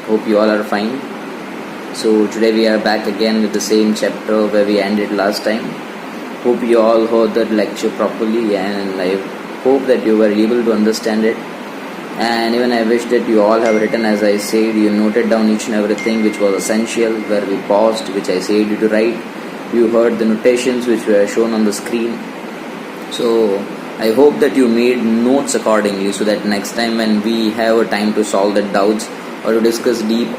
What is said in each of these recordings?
Hope you all are fine. So today we are back again with the same chapter where we ended last time. Hope you all heard the lecture properly, and I hope that you were able to understand it. And even I wish that you all have written as I said, you noted down each and everything which was essential, where we paused, which I said you to write. You heard the notations which were shown on the screen. So I hope that you made notes accordingly, so that next time when we have a time to solve the doubts or to discuss deep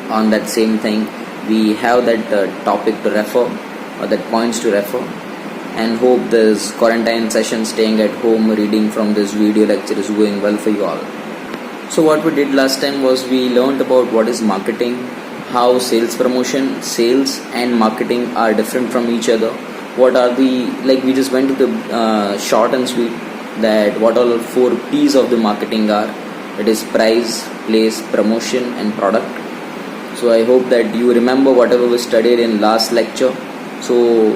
on that same thing, we have that topic to refer or that points to refer. And hope this quarantine session, staying at home, reading from this video lecture is going well for you all. So what we did last time was we learned about what is marketing, how sales promotion, sales and marketing are different from each other. What are the, like we just went to the short and sweet, that what all 4 P's of the marketing are. It is price, place, promotion and product. So I hope that you remember whatever we studied in last lecture. So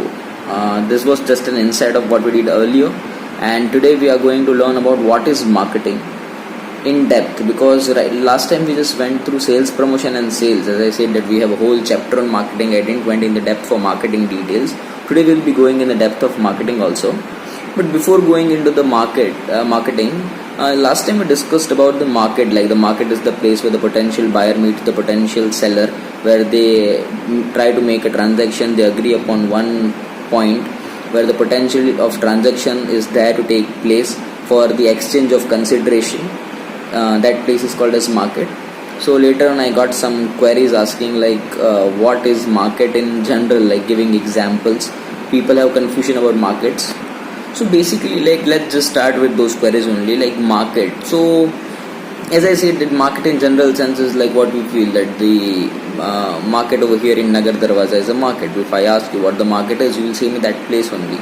this was just an insight of what we did earlier, and today we are going to learn about what is marketing in depth, because last time we just went through sales, promotion and sales. As I said that we have a whole chapter on marketing. I didn't went in the depth for marketing details. Today we'll be going in the depth of marketing also. But before going into the marketing, last time we discussed about the market. Like the market is the place where the potential buyer meets the potential seller, where they try to make a transaction. They agree upon one point where the potential of transaction is there to take place for the exchange of consideration. That place is called as market. So later on I got some queries asking like what is market in general, like giving examples. People have confusion about markets. So basically, like, let's just start with those queries only, like market. So as I said, that market in general sense is like what we feel that the market over here in Nagar Darwaza is a market. If I ask you what the market is, you will say me that place only.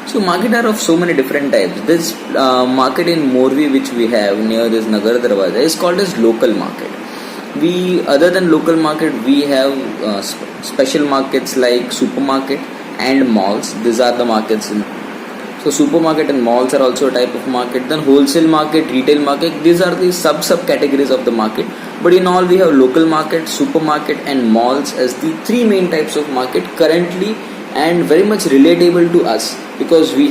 So market are of so many different types. This market in Morvi which we have near this Nagar Darwaza is called as local market. We, other than local market, we have special markets like supermarket and malls. These are the markets. So supermarket and malls are also a type of market. Then wholesale market, retail market, these are the sub categories of the market. But in all we have local market, supermarket and malls as the 3 main types of market currently, and very much relatable to us, because we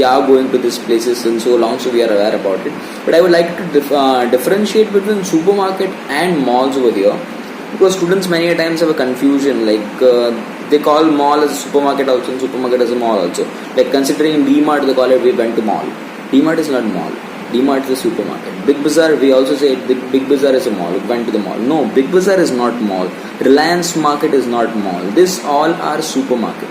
are going to these places since so long, so we are aware about it. But I would like to differentiate between supermarket and malls over here, because students many a times have a confusion, like they call mall as a supermarket also and supermarket as a mall also. Like considering D-Mart, they call it we went to mall. D-Mart is not mall. D-Mart is a supermarket. Big Bazaar, we also say Big Bazaar is a mall. We went to the mall. No, Big Bazaar is not mall. Reliance Market is not mall. This all are supermarket.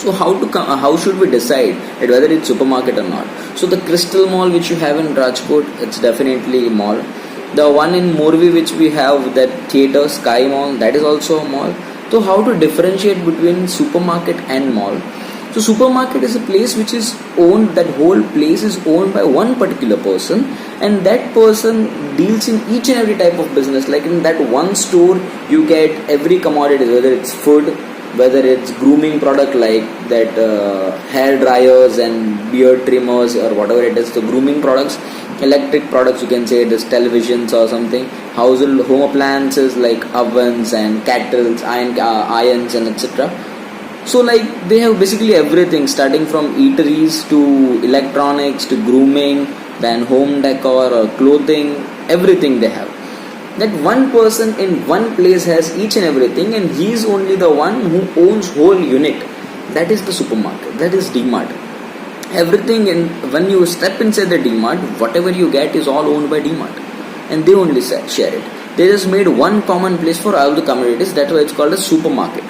So how should we decide that whether it's supermarket or not? So the Crystal Mall which you have in Rajkot, it's definitely a mall. The one in Morvi which we have, that theatre Sky Mall, that is also a mall. So how to differentiate between supermarket and mall? So supermarket is a place which is owned, that whole place is owned by one particular person, and that person deals in each and every type of business. Like in that one store you get every commodity, whether it's food, whether it's grooming product like that hair dryers and beard trimmers or whatever it is, the grooming products, electric products, you can say this televisions or something, household home appliances like ovens and kettles, irons and etc. So like they have basically everything, starting from eateries to electronics to grooming, then home decor or clothing, everything they have. That one person in one place has each and everything, and he is only the one who owns whole unit. That is the supermarket. That is D-Mart. Everything, and when you step inside the D-Mart, whatever you get is all owned by D-Mart, and they only share it. They just made one common place for all the commodities. That's why it's called a supermarket.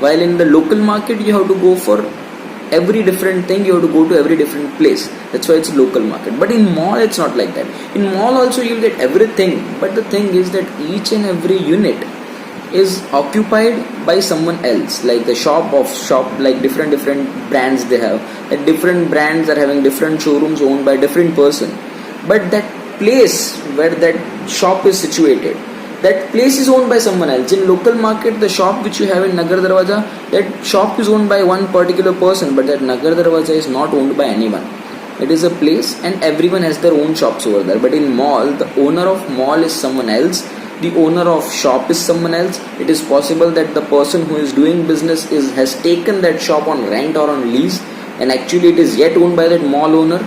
While in the local market you have to go for every different thing, you have to go to every different place. That's why it's a local market. But in mall it's not like that. In mall also you'll get everything, but the thing is that each and every unit is occupied by someone else. Like the shop, like different brands they have, and different brands are having different showrooms owned by different person. But that place where that shop is situated, that place is owned by someone else. In local market, the shop which you have in Nagar Darwaza, that shop is owned by one particular person, but that Nagar Darwaza is not owned by anyone. It is a place and everyone has their own shops over there. But in mall, the owner of mall is someone else, the owner of shop is someone else. It is possible that the person who is doing business has taken that shop on rent or on lease, and actually it is yet owned by that mall owner.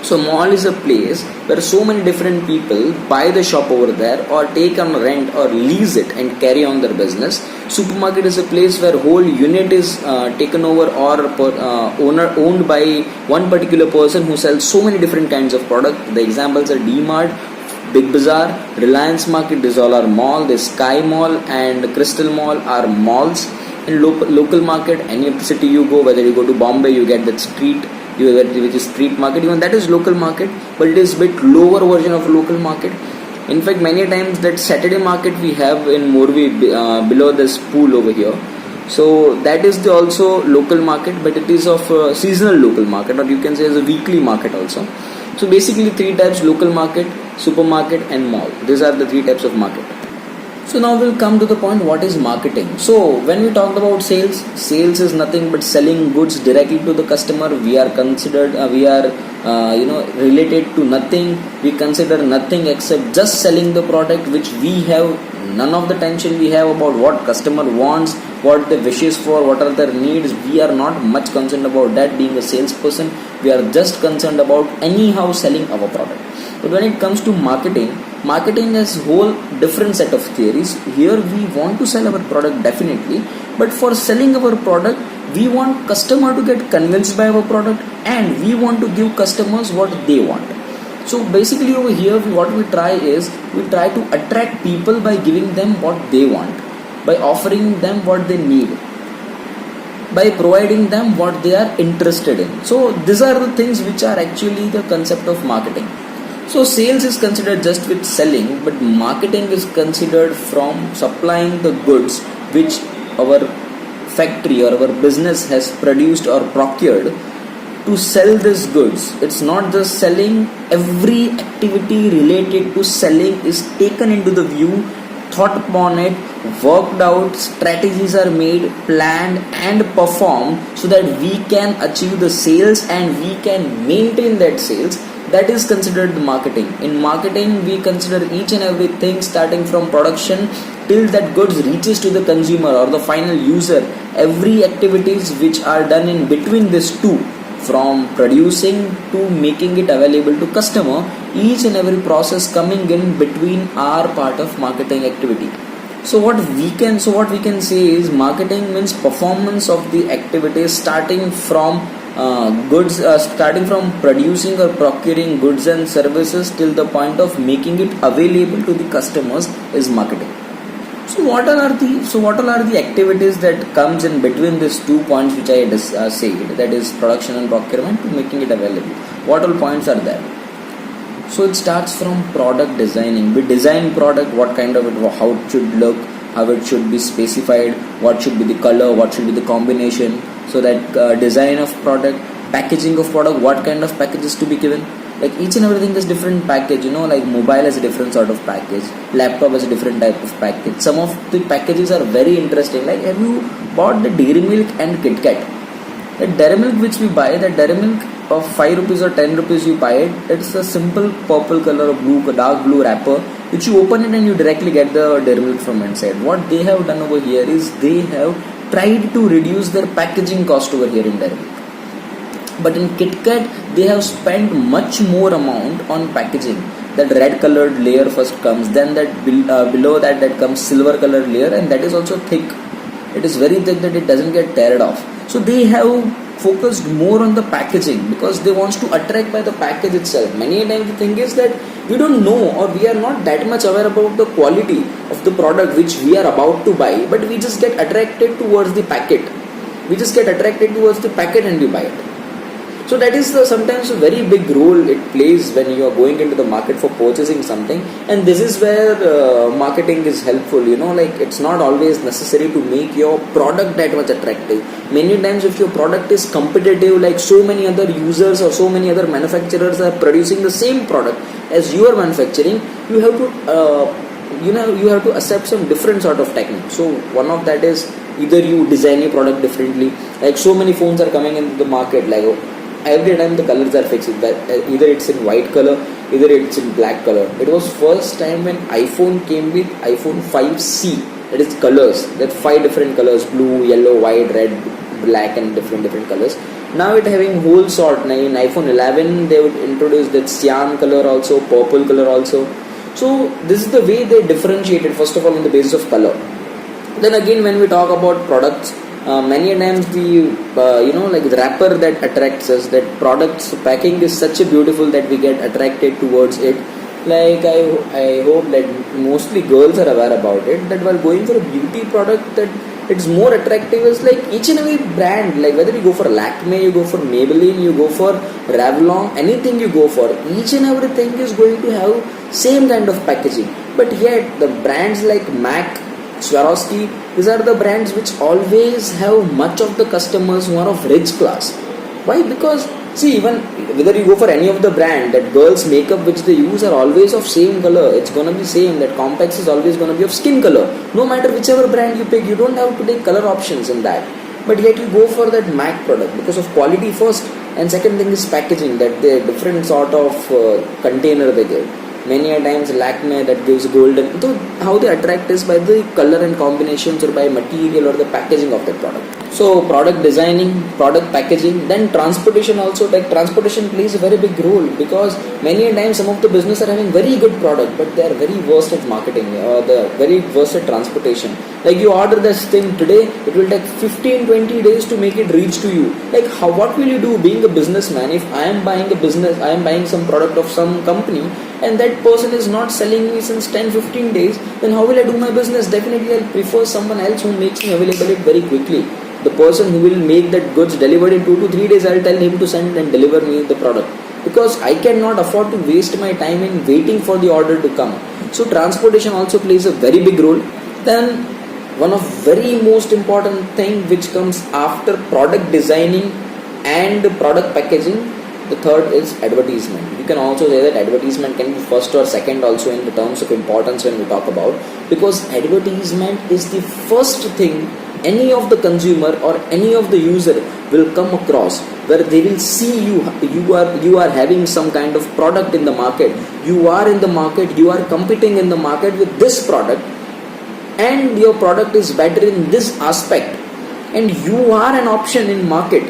So mall is a place where so many different people buy the shop over there or take on rent or lease it and carry on their business. Supermarket is a place where whole unit is taken over or owned by one particular person who sells so many different kinds of product. The examples are D-Mart, Big Bazaar, Reliance Market. These all are mall. The Sky Mall and Crystal Mall are malls. In local market, any city you go, whether you go to Bombay, you get that street, which is street market. Even that is local market, but it is bit lower version of local market. In fact, many times that Saturday market we have in Morbi below this pool over here. So that is also local market, but it is of seasonal local market, or you can say as a weekly market also. So basically 3 types: local market, supermarket and mall. These are the 3 types of market. So now we'll come to the point, what is marketing. So when we talked about sales is nothing but selling goods directly to the customer. We are related to nothing. We consider nothing except just selling the product, which we have none of the tension we have about what customer wants, what the wishes for, what are their needs. We are not much concerned about that being a salesperson. We are just concerned about anyhow selling our product. But when it comes to marketing has whole different set of theories. Here we want to sell our product definitely, but for selling our product, we want customer to get convinced by our product, and we want to give customers what they want. So basically over here, what we try to attract people by giving them what they want, by offering them what they need, by providing them what they are interested in. So these are the things which are actually the concept of marketing. So sales is considered just with selling, but marketing is considered from supplying the goods which our factory or our business has produced or procured to sell these goods. It's not just selling. Every activity related to selling is taken into the view, thought upon it, worked out, strategies are made, planned and performed so that we can achieve the sales and we can maintain that sales. That is considered marketing. In marketing, we consider each and everything starting from production till that goods reaches to the consumer or the final user. Every activities which are done in between these two, from producing to making it available to customer, each and every process coming in between are part of marketing activity. So what we can say is marketing means performance of the activities starting from starting from producing or procuring goods and services till the point of making it available to the customers is marketing. So what all are the activities that comes in between these 2 points which I said, that is production and procurement, to making it available? What all points are there? So it starts from product designing. We design product, what kind of it, how it should look, how it should be specified, what should be the color, what should be the combination. So that design of product, packaging of product, what kind of packages to be given. Like each and everything is different package, like mobile has a different sort of package, laptop has a different type of package. Some of the packages are very interesting. Like, have you bought the Dairy Milk and Kit Kat? The Dairy Milk which we buy, that Dairy Milk of 5 rupees or 10 rupees you buy it, it's a simple purple color or dark blue wrapper which you open it and you directly get the Dairy Milk from inside. What they have done over here is they have tried to reduce their packaging cost over here in Dairy Milk. But in Kit Kat, they have spent much more amount on packaging. That red colored layer first comes, then that below that comes silver colored layer, and that is also thick. It is very thick that it doesn't get teared off. So they have focused more on the packaging because they want to attract by the package itself. Many times the thing is that we don't know, or we are not that much aware about the quality of the product which we are about to buy, but we just get attracted towards the packet. We just get attracted towards the packet and we buy it. So that is sometimes a very big role it plays when you are going into the market for purchasing something, and this is where marketing is helpful. Like it's not always necessary to make your product that much attractive. Many times if your product is competitive, like so many other users or so many other manufacturers are producing the same product as you are manufacturing, you have to you have to accept some different sort of technique. So one of that is either you design your product differently. Like so many phones are coming into the market, like every time the colors are fixed. Either it's in white color, either it's in black color. It was first time when iPhone came with iPhone 5C. That is colors. That 5 different colors: blue, yellow, white, red, black, and different colors. Now it having whole sort. Now in iPhone 11 they would introduce that cyan color also, purple color also. So this is the way they differentiated, first of all, on the basis of color. Then again, when we talk about products, many times the like the wrapper that attracts us, that products packing is such a beautiful that we get attracted towards it. Like I hope that mostly girls are aware about it, that while going for a beauty product, that it's more attractive is like each and every brand, like whether you go for Lakme, you go for Maybelline, you go for Revlon, anything you go for, each and everything is going to have same kind of packaging. But yet the brands like MAC, Swarovski, these are the brands which always have much of the customers who are of rich class. Why? Because see, even whether you go for any of the brand, that girls makeup which they use are always of same color. It's gonna be same. That Complex is always gonna be of skin color. No matter whichever brand you pick, you don't have to take color options in that. But yet you go for that MAC product because of quality first, and second thing is packaging. That they different sort of container they give. Many a times Lakme that gives golden. So how they attract is by the color and combinations, or by material, or the packaging of the product. So product designing, product packaging, then transportation also. Like transportation plays a very big role, because many a times some of the business are having very good product, but they are very worst at marketing, or they're very worst at transportation. Like you order this thing today, it will take 15-20 days to make it reach to you. Like what will you do being a businessman if I am buying some product of some company, and that person is not selling me since 10-15 days, then how will I do my business? Definitely I'll prefer someone else who makes me available it very quickly. The person who will make that goods delivered in 2 to 3 days, I'll tell him to send and deliver me the product, because I cannot afford to waste my time in waiting for the order to come. So transportation also plays a very big role. Then one of very most important thing which comes after product designing and product packaging, the third is advertisement. You can also say that advertisement can be first or second also in the terms of importance when we talk about, because advertisement is the first thing any of the consumer or any of the user will come across, where they will see you are having some kind of product in the market, you are in the market, you are competing in the market with this product, and your product is better in this aspect, and you are an option in market.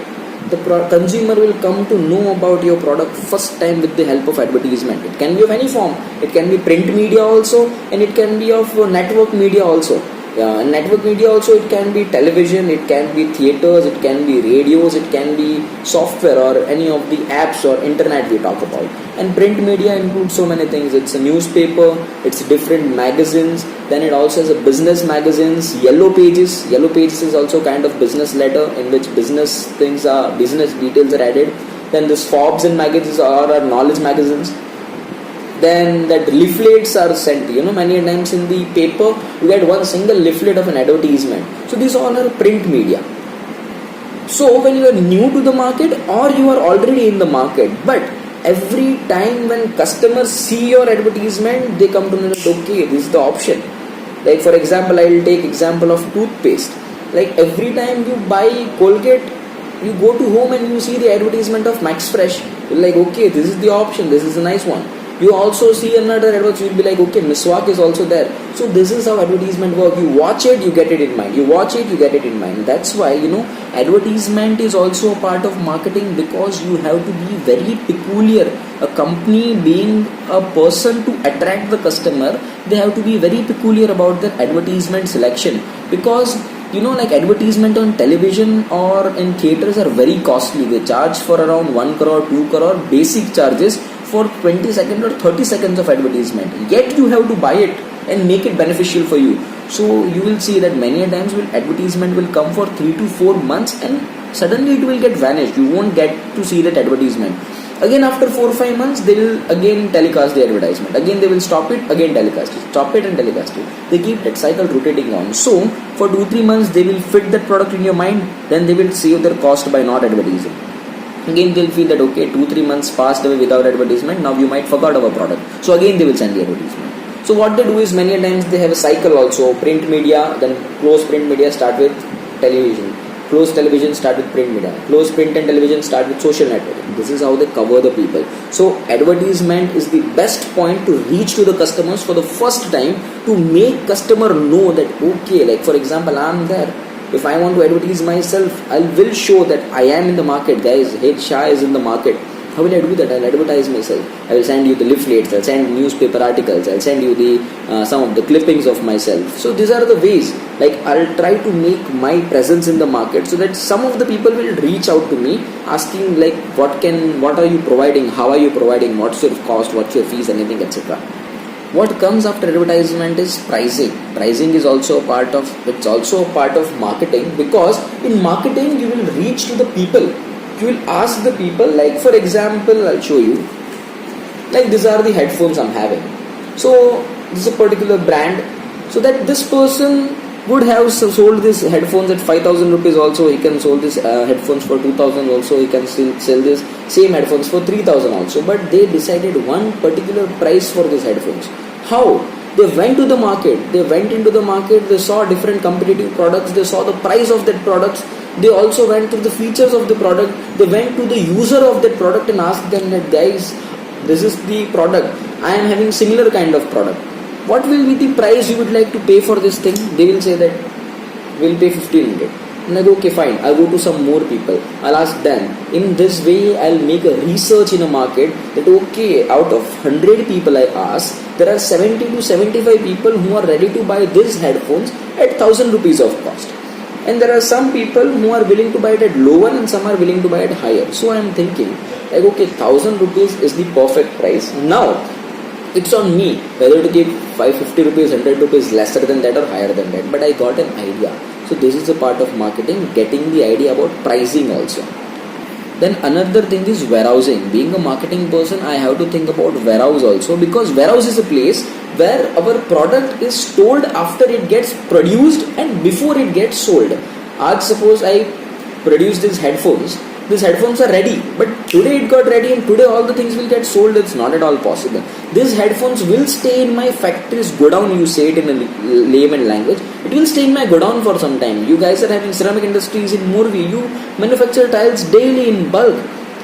The consumer will come to know about your product first time with the help of advertisement. It can be of any form. It can be print media also, and it can be of network media also. Network media also, it can be television, it can be theaters, it can be radios, it can be software or any of the apps or internet we talk about. And print media includes so many things. It's a newspaper, it's different magazines, then it also has a business magazines, yellow pages. Yellow pages is also kind of business letter in which business details are added. Then this Forbes and magazines are knowledge magazines. Then that leaflets are sent, many times in the paper you get one single leaflet of an advertisement. So these all are print media. So when you are new to the market or you are already in the market, but every time when customers see your advertisement, they come to know that okay, this is the option. Like for example, I will take example of toothpaste. Like every time you buy Colgate, you go to home and you see the advertisement of Max Fresh. You're like, okay, this is the option, this is a nice one. You also see another advert, you'll be like, okay, Miswak is also there. So this is how advertisement work. You watch it, you get it in mind. You watch it, you get it in mind. That's why, advertisement is also a part of marketing, because you have to be very peculiar. A company being a person to attract the customer, they have to be very peculiar about their advertisement selection. Because like advertisement on television or in theaters are very costly. They charge for around 1 crore, 2 crore basic charges for 20 seconds or 30 seconds of advertisement. Yet you have to buy it and make it beneficial for you. So you will see that many a times advertisement will come for 3 to 4 months and suddenly it will get vanished. You won't get to see that advertisement. Again after 4 or 5 months they will again telecast the advertisement. Again they will stop it, again telecast it. Stop it and telecast it. They keep that cycle rotating on. So for 2-3 months they will fit that product in your mind. Then they will save their cost by not advertising. Again they'll feel that okay, 2-3 months passed away without advertisement, now you might forgot our product. So again they will send the advertisement. So what they do is many times they have a cycle also. Print media, then close print media, start with television. close television, start with print media. Close print and television, start with social networking. This is how they cover the people. So advertisement is the best point to reach to the customers for the first time, to make customer know that okay, like for example, I'm there. If I want to advertise myself, I will show that I am in the market, guys. Hey, Shah is in the market. How will I do that? I'll advertise myself. I will send you the leaflets, I'll send newspaper articles, I'll send you the some of the clippings of myself. So these are the ways. Like I'll try to make my presence in the market so that some of the people will reach out to me asking like what are you providing, how are you providing, what's your cost, what's your fees, anything, etc. What comes after advertisement is pricing. Pricing is also a part of marketing, because in marketing you will reach to the people. You will ask the people, like for example, I'll show you. Like these are the headphones I'm having. So this is a particular brand. So that this person would have sold these headphones at 5,000 rupees also. He can sold this headphones for 2,000 also. He can still sell this same headphones for 3,000 also. But they decided one particular price for these headphones. How? They went to the market. They went into the market. They saw different competitive products. They saw the price of that products. They also went through the features of the product. They went to the user of that product and asked them that, guys, this is the product. I am having similar kind of product. What will be the price you would like to pay for this thing? They will say that we'll pay 1,500. And I go, okay, fine. I'll go to some more people. I'll ask them. In this way, I'll make a research in a market that okay, out of 100 people I ask, there are 70 to 75 people who are ready to buy these headphones at 1,000 rupees of cost. And there are some people who are willing to buy it at lower and some are willing to buy it higher. So I am thinking, like, okay, 1,000 rupees is the perfect price. Now, it's on me whether to give 550 rupees, 100 rupees lesser than that or higher than that. But I got an idea. So this is a part of marketing, getting the idea about pricing also. Then another thing is warehousing. Being a marketing person, I have to think about warehouse also, because warehouse is a place where our product is stored after it gets produced and before it gets sold. Suppose I produce these headphones are ready, but today it got ready and today all the things will get sold. It's not at all possible. These headphones will stay in my factory's godown, you say it in a layman language. It will stay in my godown for some time. You guys are having ceramic industries in Morvi. You manufacture tiles daily in bulk.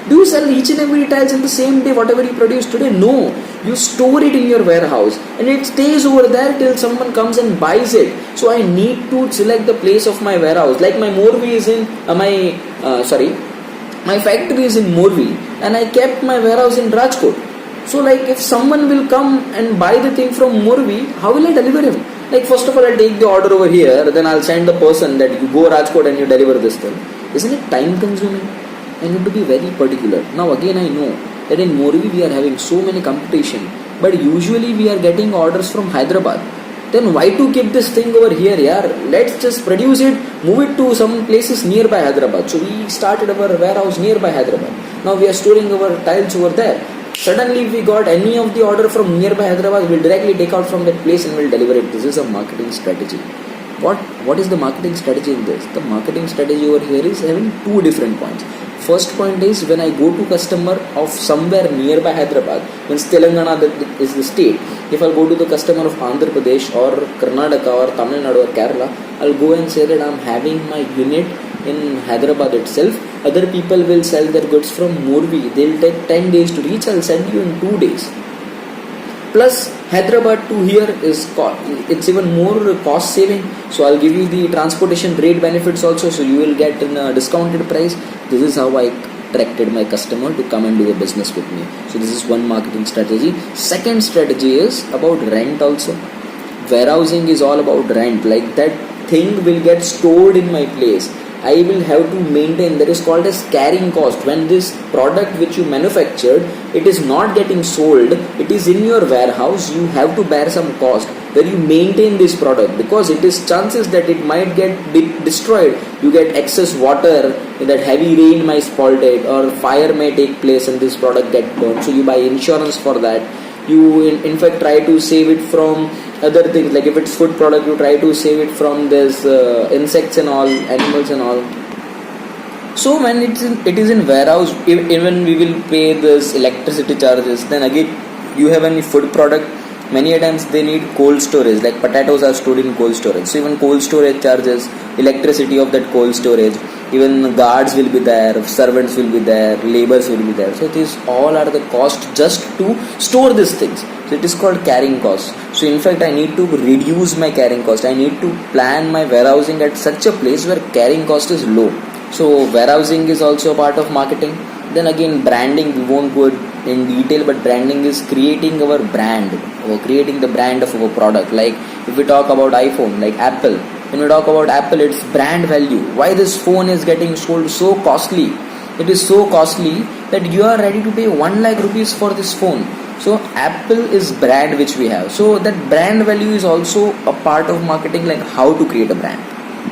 Do you sell each and every tiles in the same day, whatever you produce today? No. You store it in your warehouse and it stays over there till someone comes and buys it. So I need to select the place of my warehouse. Like my Morvi is in my factory is in Morvi and I kept my warehouse in Rajkot. So like if someone will come and buy the thing from Morvi, how will I deliver him? Like first of all, I'll take the order over here, then I'll send the person that you go Rajkot and you deliver this thing. Isn't it time consuming? I need to be very particular. Now again, I know that in Morvi we are having so many competition, but usually we are getting orders from Hyderabad. Then why to keep this thing over here? Let's just produce it, move it to some places nearby Hyderabad. So we started our warehouse nearby Hyderabad. Now we are storing our tiles over there. Suddenly if we got any of the order from nearby Hyderabad, we'll directly take out from that place and we'll deliver it. This is a marketing strategy. What is the marketing strategy in this? The marketing strategy over here is having two different points. First point is when I go to customer of somewhere nearby Hyderabad, means Telangana is the state. If I'll go to the customer of Andhra Pradesh or Karnataka or Tamil Nadu or Kerala, I'll go and say that I'm having my unit in Hyderabad itself. Other people will sell their goods from Morvi. They'll take 10 days to reach. I'll send you in 2 days. Plus Hyderabad to here it's even more cost saving. So I'll give you the transportation rate benefits also. So you will get in a discounted price. This is how I attracted my customer to come and do a business with me. So this is one marketing strategy. Second strategy is about rent also. Warehousing is all about rent. Like that thing will get stored in my place. I will have to maintain, that is called as carrying cost. When this product which you manufactured, it is not getting sold, it is in your warehouse, you have to bear some cost where you maintain this product, because it is chances that it might get destroyed. You get excess water, that heavy rain might spoil it, or fire may take place and this product get burned. So you buy insurance for that. You in fact try to save it from other things, like if it's food product, you try to save it from this insects and all, animals and all. So when it is in warehouse, even we will pay this electricity charges. Then again, you have any food product, Many a times they need cold storage, like potatoes are stored in cold storage. So even cold storage charges, electricity of that cold storage, even guards will be there, servants will be there, laborers will be there. So these all are the cost just to store these things. So it is called carrying cost. So in fact I need to reduce my carrying cost. I need to plan my warehousing at such a place where carrying cost is low. So warehousing is also a part of marketing. Then again branding, we won't go in detail, but branding is creating our brand or creating the brand of our product. Like if we talk about iPhone, like Apple, when we talk about Apple, it's brand value. Why this phone is getting sold so costly? It is so costly that you are ready to pay 1 lakh rupees for this phone. So Apple is brand which we have. So that brand value is also a part of marketing, like how to create a brand.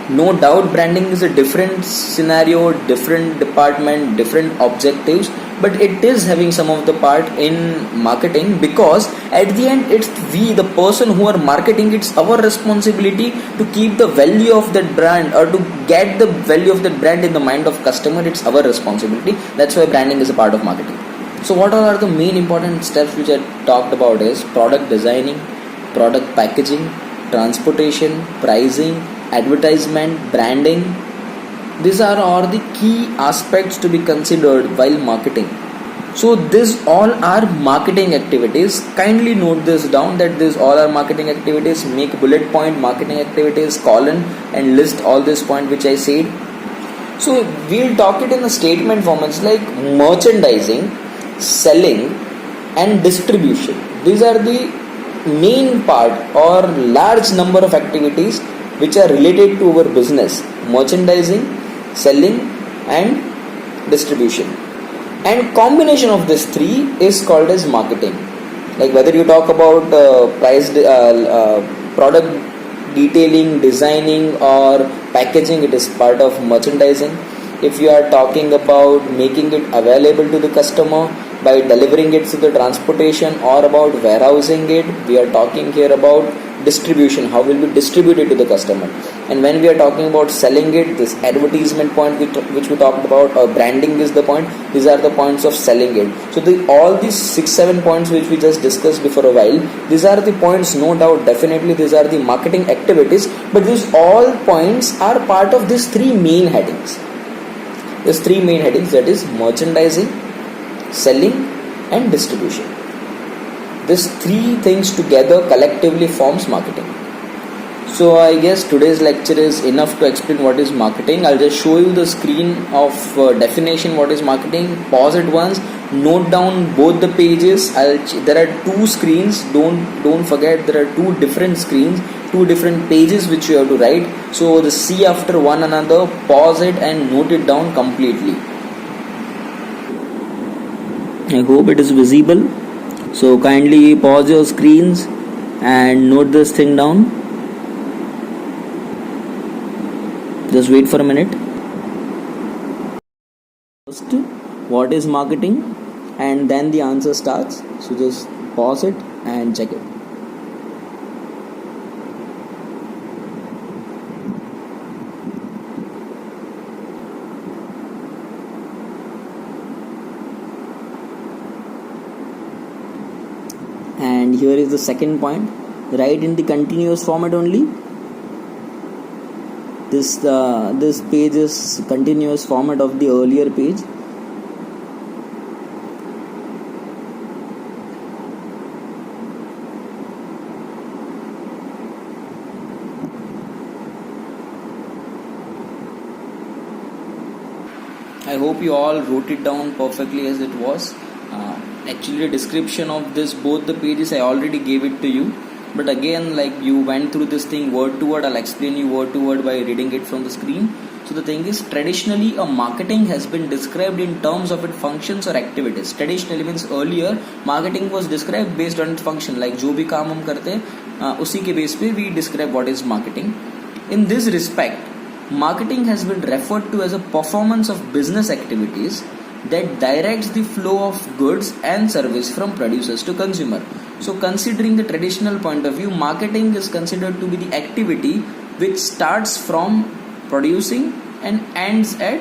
No doubt branding is a different scenario, different department, different objectives, but it is having some of the part in marketing, because at the end it's we, the person who are marketing, it's our responsibility to keep the value of that brand or to get the value of that brand in the mind of customer. It's our responsibility. That's why branding is a part of marketing. So what all are the main important steps which I talked about is product designing, product packaging, transportation, pricing, advertisement, branding. These are all the key aspects to be considered while marketing. So these all are marketing activities. Kindly note this down, that these all are marketing activities. Make bullet point marketing activities, colon, and list all this point which I said. So we'll talk it in the statement formats like merchandising, selling, and distribution. These are the main part or large number of activities which are related to our business: merchandising, selling, and distribution. And combination of these three is called as marketing. Like whether you talk about product detailing, designing, or packaging, it is part of merchandising. If you are talking about making it available to the customer by delivering it to the transportation, or about warehousing it, we are talking here about distribution, how will we distribute it to the customer. And when we are talking about selling it, this advertisement point which we talked about, or branding is the point. These are the points of selling it. So all these 6-7 points which we just discussed before a while, these are the points, no doubt, definitely these are the marketing activities, but these all points are part of these three main headings. These three main headings, that is merchandising, selling, and distribution. These three things together collectively forms marketing. So I guess today's lecture is enough to explain what is marketing. I'll just show you the screen of definition what is marketing. Pause it once, note down both the pages. There are two screens, don't forget, there are two different screens, two different pages which you have to write. So the see after one another, pause it and note it down completely. I hope it is visible. So kindly pause your screens and note this thing down. Just wait for a minute. First, what is marketing? And then the answer starts. So just pause it and check it. And here is the second point. Write in the continuous format only. This page is continuous format of the earlier page. I hope you all wrote it down perfectly as it was. Actually, the description of this both the pages I already gave it to you. But again, like you went through this thing word to word, I'll explain you word to word by reading it from the screen. So the thing is, traditionally a marketing has been described in terms of its functions or activities. Traditionally means earlier marketing was described based on its function, like जो भी काम हम करते हैं उसी के base पे we describe what is marketing. In this respect, marketing has been referred to as a performance of business activities that directs the flow of goods and service from producers to consumer. So considering the traditional point of view, marketing is considered to be the activity which starts from producing and ends at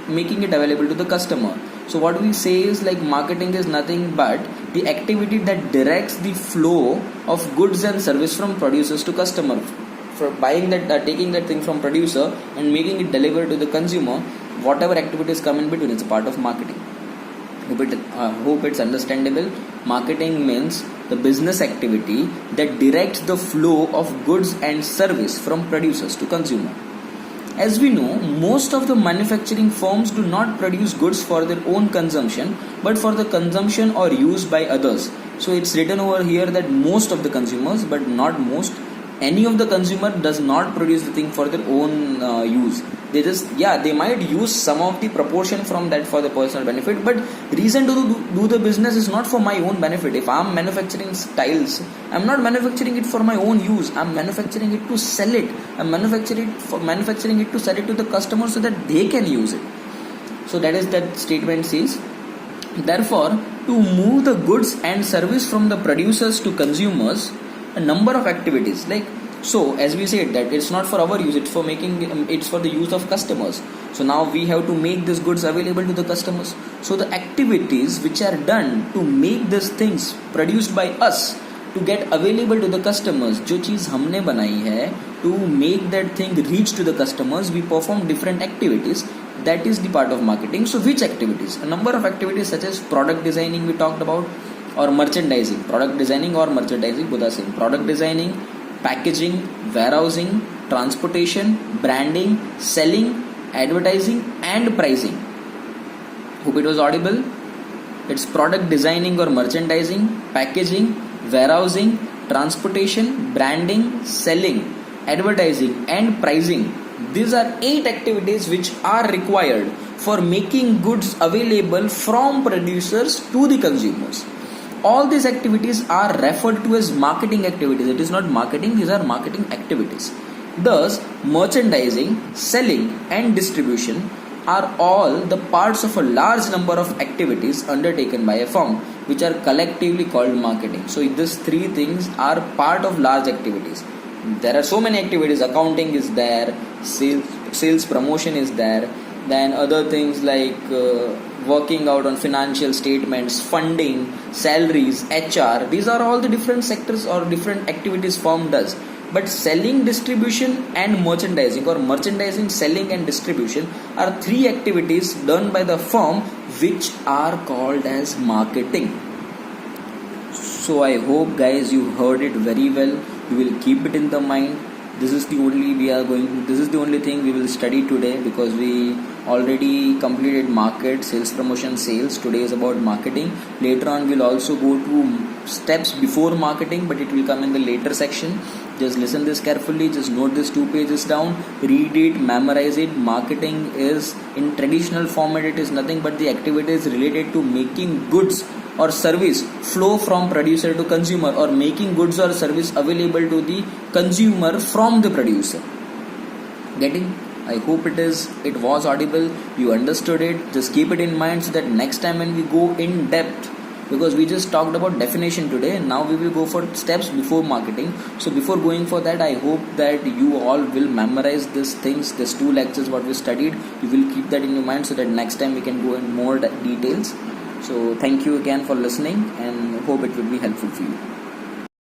making it available to the customer. So what we say is like marketing is nothing but the activity that directs the flow of goods and service from producers to customer. For buying that, taking that thing from producer and making it delivered to the consumer, whatever activities come in between, it's a part of marketing. Hope it's understandable. Marketing means the business activity that directs the flow of goods and service from producers to consumer. As we know, most of the manufacturing firms do not produce goods for their own consumption, but for the consumption or use by others. So it's written over here that most of the consumers, but not most. Any of the consumer does not produce the thing for their own use. They might use some of the proportion from that for the personal benefit, but reason to do the business is not for my own benefit. If I'm manufacturing tiles, I'm not manufacturing it for my own use. I'm manufacturing it to sell it. I'm manufacturing it to sell it to the customer so that they can use it. So that statement says, therefore, to move the goods and service from the producers to consumers, a number of activities as we said that it's not for our use, it's for the use of customers. So now we have to make these goods available to the customers. So the activities which are done to make these things produced by us to get available to the customers, जो चीज़ हमने बनाई है, to make that thing reach to the customers, we perform different activities. That is the part of marketing. So which activities? A number of activities such as product designing we talked about, or merchandising. Product designing or merchandising, both are same. Product designing, packaging, warehousing, transportation, branding, selling, advertising and pricing. Hope it was audible. It's product designing or merchandising, packaging, warehousing, transportation, branding, selling, advertising and pricing. These are 8 activities which are required for making goods available from producers to the consumers. All these activities are referred to as marketing activities. It is not marketing, these are marketing activities. Thus, merchandising, selling and distribution are all the parts of a large number of activities undertaken by a firm, which are collectively called marketing. So these 3 things are part of large activities. There are so many activities. Accounting is there, sales promotion is there, then other things like working out on financial statements, funding, salaries, HR. These are all the different sectors or different activities firm does. But selling, distribution and merchandising, or merchandising, selling and distribution, are 3 activities done by the firm which are called as marketing. So I hope guys you heard it very well. You will keep it in the mind. This is the only thing we will study today, because we already completed market, sales, promotion, sales. Today is about marketing. Later on we'll also go to steps before marketing, but it will come in the later section. Just listen this carefully, just note this 2 pages down, read it, memorize it. Marketing is in traditional format, it is nothing but the activities related to making goods or service flow from producer to consumer, or making goods or service available to the consumer from the producer. Getting? I hope it was audible, you understood it. Just keep it in mind so that next time when we go in depth, because we just talked about definition today, and now we will go for steps before marketing. So before going for that, I hope that you all will memorize these things, these 2 lectures what we studied. You will keep that in your mind so that next time we can go in more details. So thank you again for listening, and hope it will be helpful for you.